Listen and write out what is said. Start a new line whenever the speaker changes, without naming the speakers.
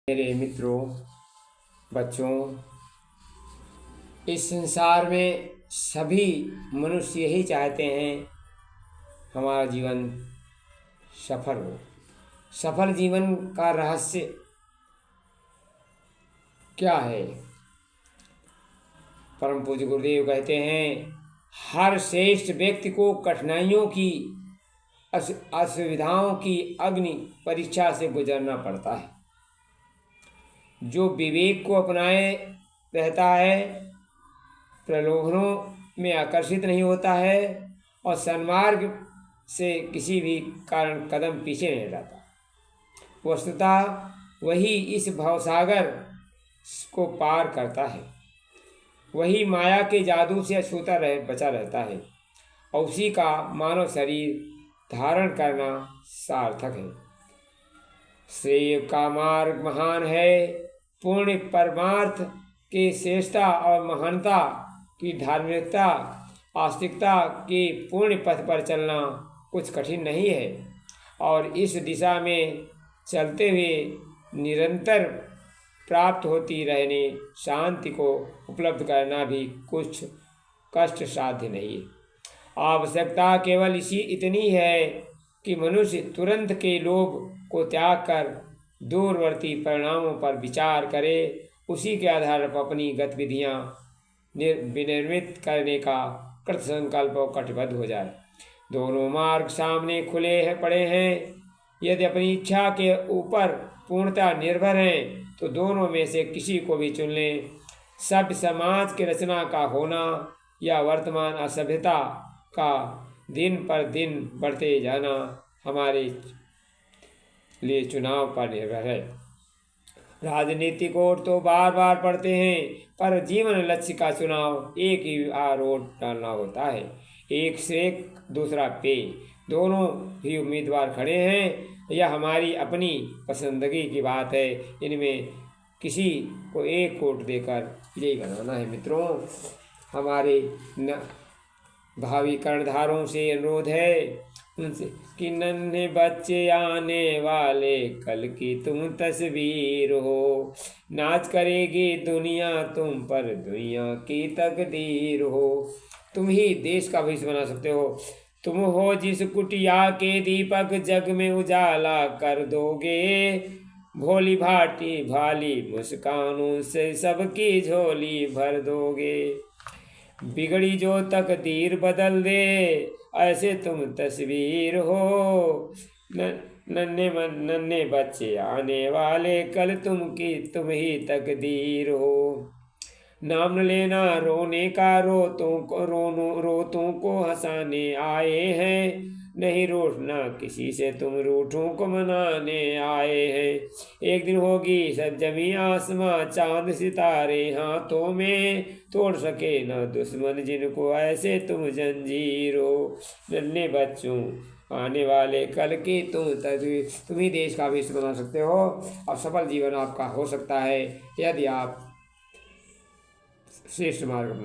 मेरे मित्रों, बच्चों, इस संसार में सभी मनुष्य यही चाहते हैं हमारा जीवन सफल हो। सफल जीवन का रहस्य क्या है? परम पूज्य गुरुदेव कहते हैं, हर श्रेष्ठ व्यक्ति को कठिनाइयों की, असुविधाओं की अग्नि परीक्षा से गुजरना पड़ता है। जो विवेक को अपनाए रहता है, प्रलोभनों में आकर्षित नहीं होता है और सन्मार्ग से किसी भी कारण कदम पीछे नहीं रहता, वस्तुतः वही इस भवसागर को पार करता है। वही माया के जादू से अछूता बचा रहता है और उसी का मानव शरीर धारण करना सार्थक है। श्रेय का मार्ग महान है। पूर्ण परमार्थ की श्रेष्ठता और महानता की धार्मिकता, आस्तिकता के पूर्ण पथ पर चलना कुछ कठिन नहीं है और इस दिशा में चलते हुए निरंतर प्राप्त होती रहने शांति को उपलब्ध करना भी कुछ कष्ट साध्य नहीं है। आवश्यकता केवल इतनी है कि मनुष्य तुरंत के लोभ को त्याग कर दूरवर्ती परिणामों पर विचार करे, उसी के आधार पर अपनी गतिविधियाँ विनिर्मित करने का कृत संकल्प और कटिबद्ध हो जाए। दोनों मार्ग सामने खुले पड़े हैं। यदि अपनी इच्छा के ऊपर पूर्णतः निर्भर हैं तो दोनों में से किसी को भी चुन लें। सभ्य समाज की रचना का होना या वर्तमान असभ्यता का दिन पर दिन बढ़ते जाना हमारे लिए चुनाव पर निर्भर है। राजनीतिक ओर तो बार बार पढ़ते हैं, पर जीवन लक्ष्य का चुनाव एक ही रोड डालना होता है। एक सेक दूसरा पे, दोनों ही उम्मीदवार खड़े हैं। यह हमारी अपनी पसंदगी की बात है। इनमें किसी को एक वोट देकर विजयी बनाना है। मित्रों, हमारे भावी कर्णधारों से अनुरोध है उनसे कि नन्हे बच्चे आने वाले कल की तुम तस्वीर हो। नाच करेगी दुनिया तुम पर, दुनिया की तकदीर हो। तुम ही देश का भविष्य बना सकते हो। तुम हो जिस कुटिया के दीपक, जग में उजाला कर दोगे। भोली भाटी भाली मुस्कानों से सबकी झोली भर दोगे। बिगड़ी जो तकदीर बदल दे, ऐसे तुम तस्वीर हो। नन्हे बच्चे आने वाले कल तुम ही तकदीर हो। नाम न लेना रोने का, रोतों को हंसाने आए हैं। नहीं रूठना किसी से, तुम रूठों को मनाने आए हैं। एक दिन होगी सब जमी आसमां, चांद सितारे हाथों में। तोड़ सके न दुश्मन जिनको, ऐसे तुम जंजीर हो। नन्हे बच्चों आने वाले कल की तुम ही देश का भविष्य बना सकते हो और सफल जीवन आपका हो सकता है यदि आप श्रेष्ठ मार्ग अपनाएं।